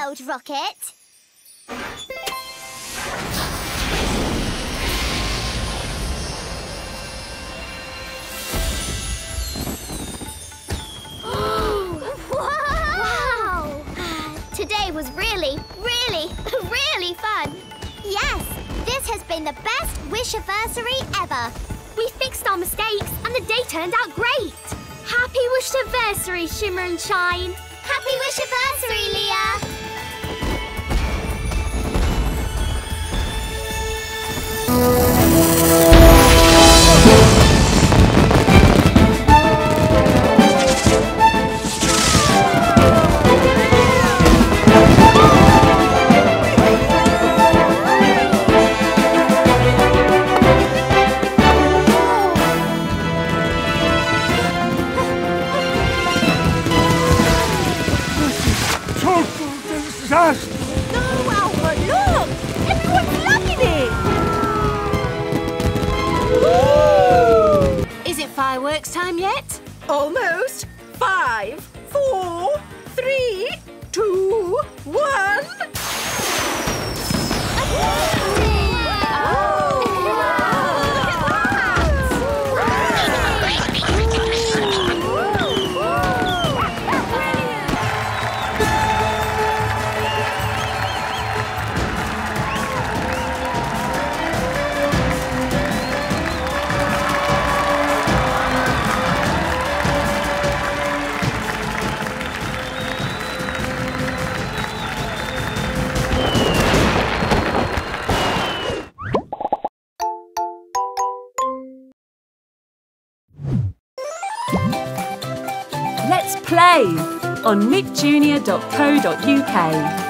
old rocket. Wow! Today was really fun. Yes, this has been the best Wishiversary ever. We fixed our mistakes and the day turned out great. Happy Wishiversary, Shimmer and Shine. Happy Wishiversary, Leah. No, Albert, look! Everyone's loving it! Is it fireworks time yet? Almost. 5, 4, 3, 2, 1. Let's play on nickjunior.co.uk.